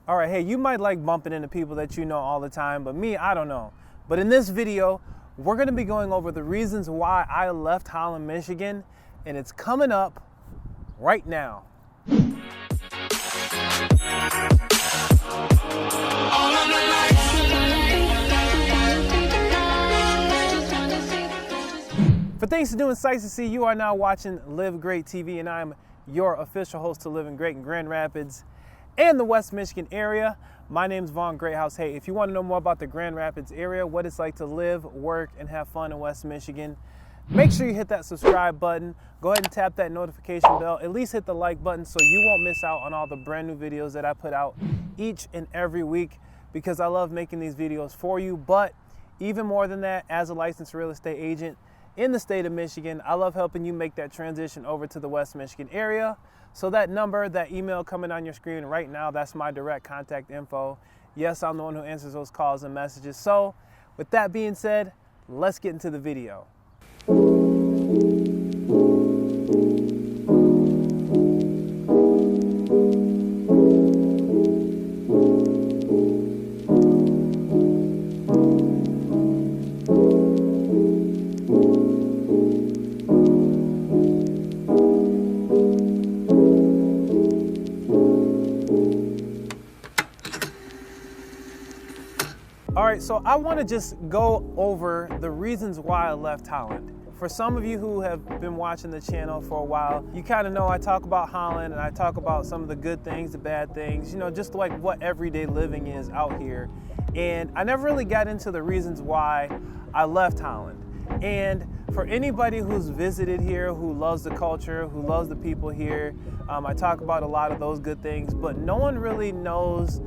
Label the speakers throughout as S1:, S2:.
S1: All right, hey, you might like bumping into people that you know all the time, but me, I don't know. But in this video, we're gonna be going over the reasons why I left Holland, Michigan, and it's coming up right now. For things to do and sights to see, you are now watching Live Great TV, and I'm your official host to Living Great in Grand Rapids and the West Michigan area. My name's Vaughn Greathouse. Hey, if you want to know more about the Grand Rapids area, what it's like to live, work, and have fun in West Michigan, make sure you hit that subscribe button. Go ahead and tap that notification bell. At least hit the like button so you won't miss out on all the brand new videos that I put out each and every week, because I love making these videos for you. But even more than that, as a licensed real estate agent in the state of Michigan, I love helping you make that transition over to the West Michigan area. So that number, that email coming on your screen right now, that's my direct contact info. Yes, I'm the one who answers those calls and messages. So with that being said, let's get into the video. All right, so I want to just go over the reasons why I left Holland. For some of you who have been watching the channel for a while, you kind of know I talk about Holland and I talk about some of the good things, the bad things, you know, just like what everyday living is out here. And I never really got into the reasons why I left Holland. And for anybody who's visited here, who loves the culture, who loves the people here, I talk about a lot of those good things, but no one really knows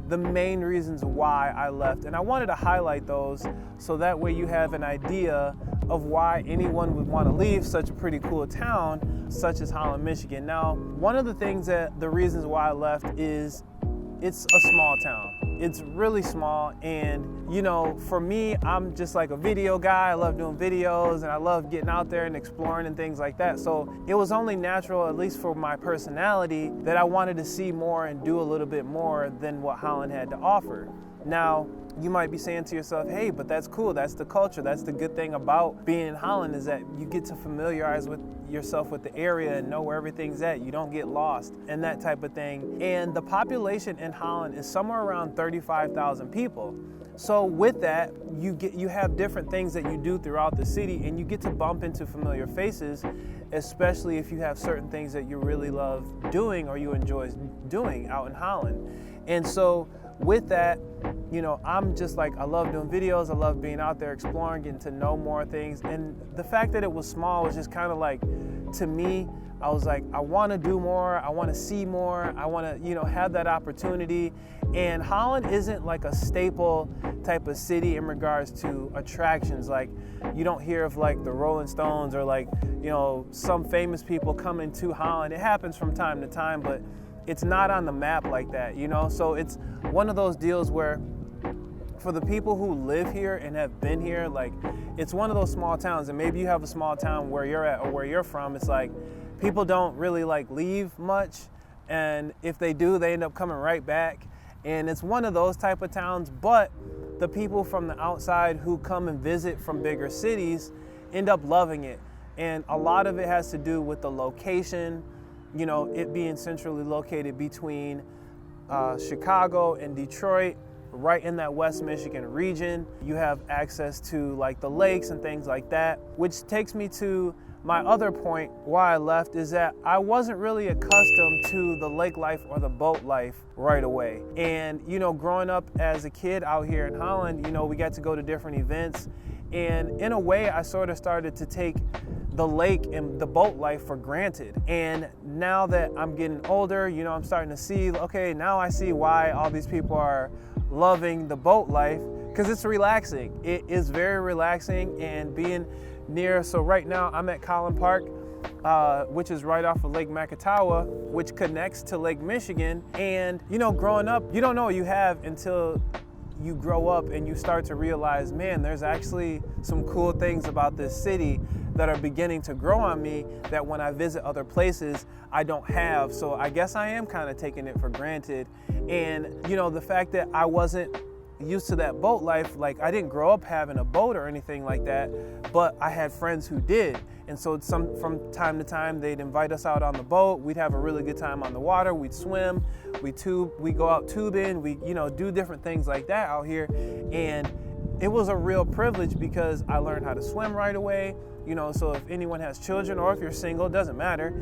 S1: the main reasons why I left. And I wanted to highlight those so that way you have an idea of why anyone would want to leave such a pretty cool town such as Holland, Michigan. Now, one of the things that the reasons why I left is it's a small town. It's really small, and you know, for me, I'm just like a video guy. I love doing videos and I love getting out there and exploring and things like that. So it was only natural, at least for my personality, that I wanted to see more and do a little bit more than what Holland had to offer. Now, you might be saying to yourself, hey, but that's cool, that's the culture, that's the good thing about being in Holland, is that you get to familiarize with yourself with the area and know where everything's at. You don't get lost and that type of thing. And the population in Holland is somewhere around 35,000 people. So with that, you have different things that you do throughout the city, and you get to bump into familiar faces, especially if you have certain things that you really love doing or you enjoy doing out in Holland. And so with that, you know, I'm just like, I love doing videos. I love being out there exploring, getting to know more things. And the fact that it was small was just kind of like, to me, I was like, I want to do more. I want to see more. I want to, you know, have that opportunity. And Holland isn't like a staple type of city in regards to attractions. Like, you don't hear of like the Rolling Stones or like, you know, some famous people coming to Holland. It happens from time to time, but it's not on the map like that, you know? So it's one of those deals where for the people who live here and have been here, like, it's one of those small towns, and maybe you have a small town where you're at or where you're from. It's like people don't really like leave much, and if they do, they end up coming right back. And it's one of those type of towns, but the people from the outside who come and visit from bigger cities end up loving it. And a lot of it has to do with the location, you know, it being centrally located between Chicago and Detroit, right in that West Michigan region. You have access to like the lakes and things like that, which takes me to my other point why I left, is that I wasn't really accustomed to the lake life or the boat life right away. And, you know, growing up as a kid out here in Holland, you know, we got to go to different events. And in a way, I sort of started to take the lake and the boat life for granted. And now that I'm getting older, you know, I'm starting to see, okay, now I see why all these people are loving the boat life, because it's relaxing. It is very relaxing, and being near, so right now I'm at Collin Park, which is right off of Lake Macatawa, which connects to Lake Michigan. And, you know, growing up, you don't know what you have until you grow up and you start to realize, man, there's actually some cool things about this city that are beginning to grow on me that when I visit other places, I don't have. So I guess I am kind of taking it for granted. And, you know, the fact that I wasn't used to that boat life, like I didn't grow up having a boat or anything like that, but I had friends who did. And so from time to time, they'd invite us out on the boat. We'd have a really good time on the water. We'd swim, we go out tubing, we, you know, do different things like that out here. And it was a real privilege because I learned how to swim right away. You know, so if anyone has children or if you're single, it doesn't matter.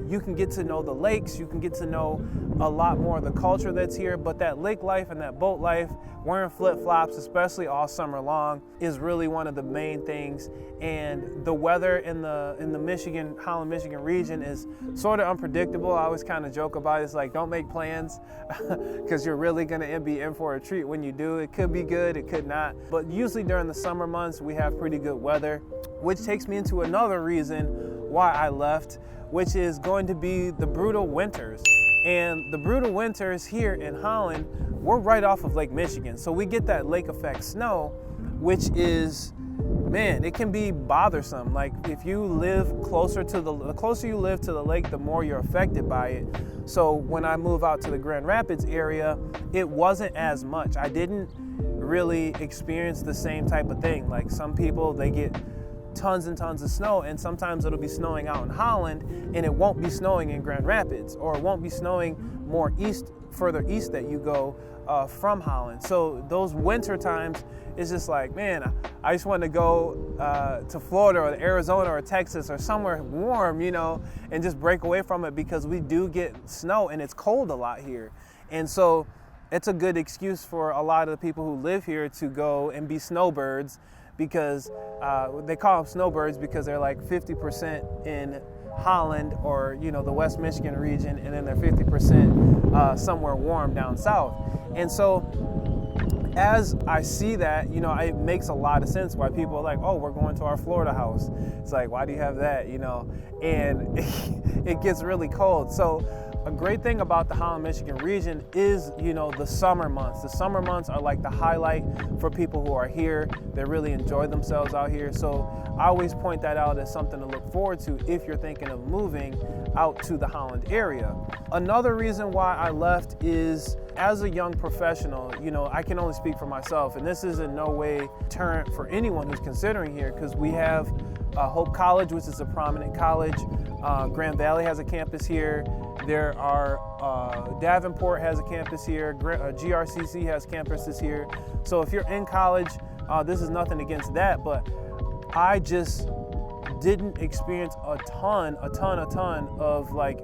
S1: You can get to know the lakes, you can get to know a lot more of the culture that's here, but that lake life and that boat life, wearing flip-flops, especially all summer long, is really one of the main things. And the weather in the Michigan, Holland, Michigan region is sort of unpredictable. I always kind of joke about it. It's like, don't make plans because you're really gonna be in for a treat when you do. It could be good, it could not. But usually during the summer months, we have pretty good weather, which takes me into another reason why I left, which is going to be the brutal winters. And the brutal winters here in Holland, we're right off of Lake Michigan. So we get that lake effect snow, which is, man, it can be bothersome. Like if you live closer to the closer you live to the lake, the more you're affected by it. So when I move out to the Grand Rapids area, it wasn't as much. I didn't really experience the same type of thing. Like some people, they get tons and tons of snow, and sometimes it'll be snowing out in Holland and it won't be snowing in Grand Rapids, or it won't be snowing more east, further east that you go from Holland. So those winter times, it's just like, man, I just want to go to Florida or Arizona or Texas or somewhere warm, you know, and just break away from it, because we do get snow and it's cold a lot here. And so it's a good excuse for a lot of the people who live here to go and be snowbirds, because they call them snowbirds because they're like 50% in Holland or, you know, the West Michigan region, and then they're 50% somewhere warm down south. And so as I see that, you know, it makes a lot of sense why people are like, oh, we're going to our Florida house. It's like, why do you have that, you know? And it gets really cold. So a great thing about the Holland, Michigan region is, you know, the summer months. The summer months are like the highlight for people who are here. They really enjoy themselves out here. So I always point that out as something to look forward to if you're thinking of moving out to the Holland area. Another reason why I left is, as a young professional, you know, I can only speak for myself, and this is in no way deterrent for anyone who's considering here, because we have Hope College, which is a prominent college. Grand Valley has a campus here. There are, Davenport has a campus here. GRCC has campuses here. So if you're in college, this is nothing against that, but I just didn't experience a ton of like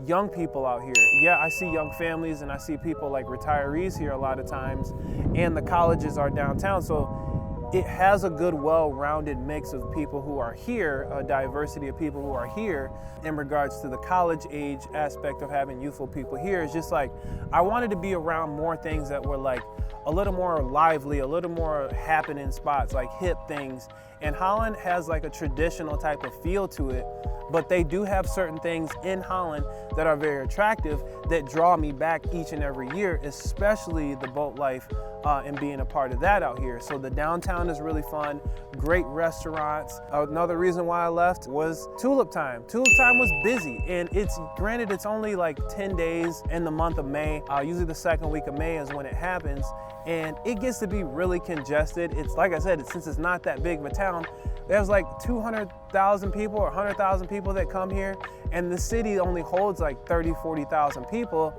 S1: young people out here. Yeah, I see young families and I see people like retirees here a lot of times, and the colleges are downtown. So it has a good, well-rounded mix of people who are here, a diversity of people who are here in regards to the college age aspect of having youthful people here. It's just like, I wanted to be around more things that were like a little more lively, a little more happening spots, like hip things. And Holland has like a traditional type of feel to it, but they do have certain things in Holland that are very attractive that draw me back each and every year, especially the boat life and being a part of that out here. So the downtown is really fun, great restaurants. Another reason why I left was tulip time. Tulip time was busy, and it's only like 10 days in the month of May. Usually the second week of May is when it happens, and it gets to be really congested. It's like I said, since it's not that big of a town, there's like 200,000 people or 100,000 people that come here, and the city only holds like 30, 40,000 people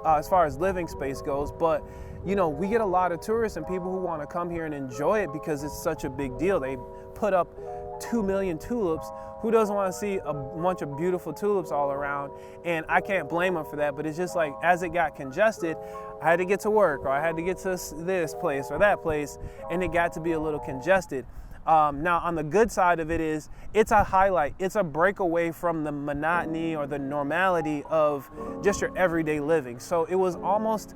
S1: as far as living space goes. But you know, we get a lot of tourists and people who want to come here and enjoy it because it's such a big deal. They put up 2 million tulips. Who doesn't want to see a bunch of beautiful tulips all around? And I can't blame them for that, but it's just like, as it got congested, I had to get to work, or I had to get to this place or that place, and it got to be a little congested. Now, on the good side of it is, it's a highlight. It's a breakaway from the monotony or the normality of just your everyday living. So it was almost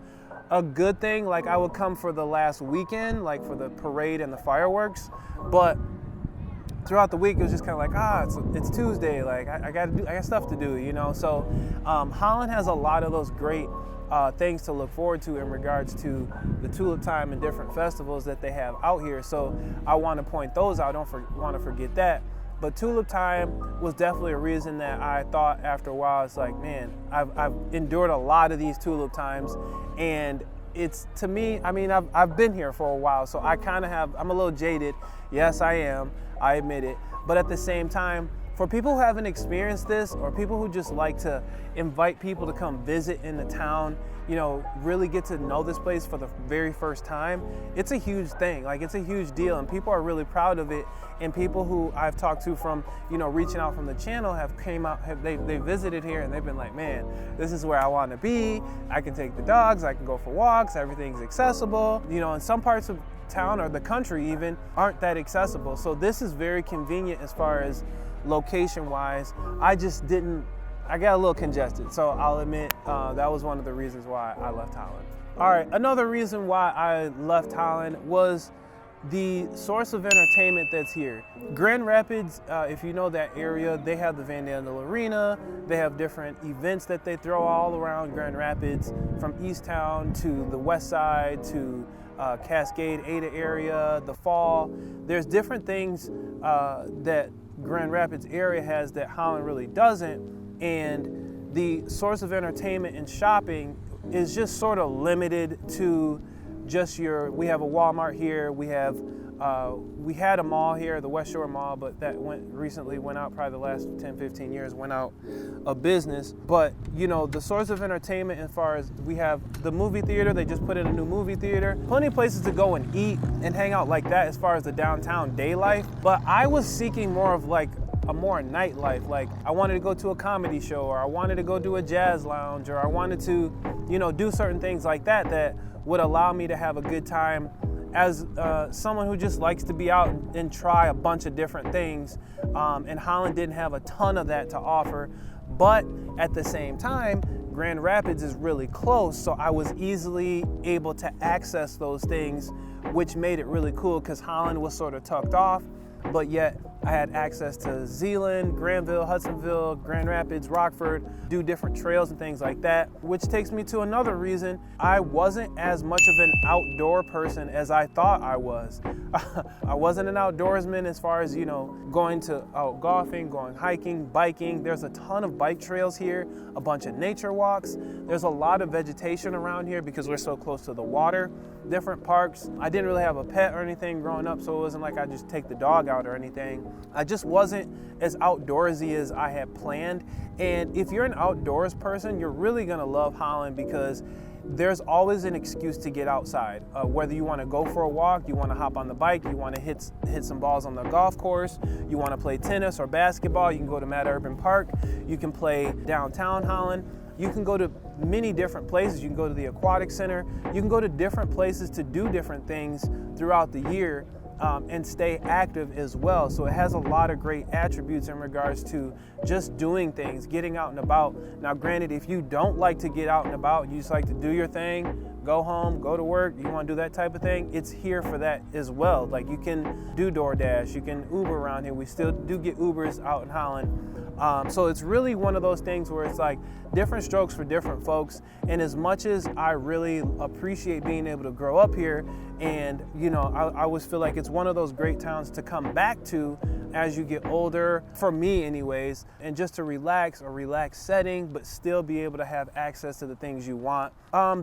S1: a good thing. Like, I would come for the last weekend, like for the parade and the fireworks, but throughout the week it was just kind of like, it's Tuesday, like I got stuff to do, you know. So Holland has a lot of those great things to look forward to in regards to the tulip time and different festivals that they have out here. So I want to point those out. I don't want to forget that. But tulip time was definitely a reason that I thought after a while, it's like, man, I've endured a lot of these tulip times, and it's, to me, I mean, I've been here for a while, so I kind of I'm a little jaded. Yes, I am, I admit it. But at the same time, for people who haven't experienced this, or people who just like to invite people to come visit in the town, you know, really get to know this place for the very first time, it's a huge thing. Like, it's a huge deal, and people are really proud of it. And people who I've talked to from, you know, reaching out from the channel have came out, they visited here, and they've been like, man, this is where I want to be. I can take the dogs, I can go for walks, everything's accessible. You know, in some parts of town, or the country even, aren't that accessible. So this is very convenient as far as location wise. I got a little congested, so I'll admit that was one of the reasons why I left Holland. All right, another reason why I left Holland was the source of entertainment that's here. Grand Rapids, if you know that area, they have the Van Andel Arena. They have different events that they throw all around Grand Rapids, from Easttown to the West Side to Cascade, Ada area, the Fall. There's different things that Grand Rapids area has that Holland really doesn't, and the source of entertainment and shopping is just sort of limited to just we have a Walmart here, we had a mall here, the West Shore Mall, but that recently went out, probably the last 10, 15 years went out of business. But, you know, the source of entertainment, as far as we have the movie theater, they just put in a new movie theater, plenty of places to go and eat and hang out like that as far as the downtown day life. But I was seeking more of like a more nightlife. Like, I wanted to go to a comedy show, or I wanted to go do a jazz lounge, or I wanted to, you know, do certain things like that that would allow me to have a good time as someone who just likes to be out and try a bunch of different things. And Holland didn't have a ton of that to offer, but at the same time, Grand Rapids is really close, so I was easily able to access those things, which made it really cool, because Holland was sort of tucked off, but yet I had access to Zeeland, Granville, Hudsonville, Grand Rapids, Rockford, do different trails and things like that, which takes me to another reason. I wasn't as much of an outdoor person as I thought I was. I wasn't an outdoorsman as far as, you know, going out golfing, going hiking, biking. There's a ton of bike trails here, a bunch of nature walks. There's a lot of vegetation around here because we're so close to the water, different parks. I didn't really have a pet or anything growing up, so it wasn't like I just take the dog out or anything. I just wasn't as outdoorsy as I had planned. And if you're an outdoors person, you're really gonna love Holland, because there's always an excuse to get outside. Whether you want to go for a walk, you want to hop on the bike, you want to hit some balls on the golf course, you want to play tennis or basketball, you can go to Mad Urban Park, you can play downtown Holland, you can go to many different places, you can go to the aquatic center, you can go to different places to do different things throughout the year. And stay active as well. So it has a lot of great attributes in regards to just doing things, getting out and about. Now, granted, if you don't like to get out and about, you just like to do your thing, go home, go to work, you want to do that type of thing, it's here for that as well. Like, you can do DoorDash, you can Uber around here. We still do get Ubers out in Holland. So it's really one of those things where it's like different strokes for different folks. And as much as I really appreciate being able to grow up here, and, you know, I always feel like it's one of those great towns to come back to as you get older, for me anyways, and just to relax, a relaxed setting, but still be able to have access to the things you want.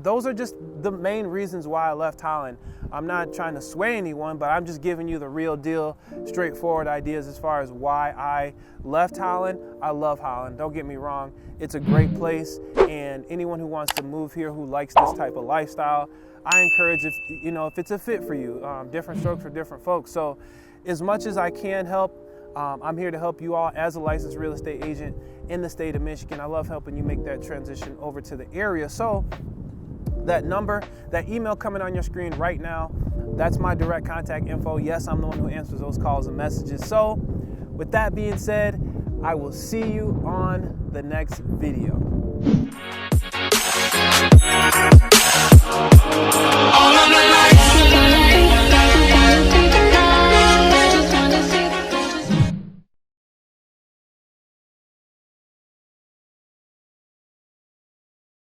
S1: Those are just the main reasons why I left Holland. I'm not trying to sway anyone, but I'm just giving you the real deal, straightforward ideas as far as why I left Holland. I love Holland, don't get me wrong. It's a great place, and anyone who wants to move here who likes this type of lifestyle, I encourage, if it's a fit for you, different strokes for different folks. So as much as I can help, I'm here to help you all as a licensed real estate agent in the state of Michigan. I love helping you make that transition over to the area. So that number, that email coming on your screen right now, that's my direct contact info. Yes, I'm the one who answers those calls and messages. So with that being said, I will see you on the next video.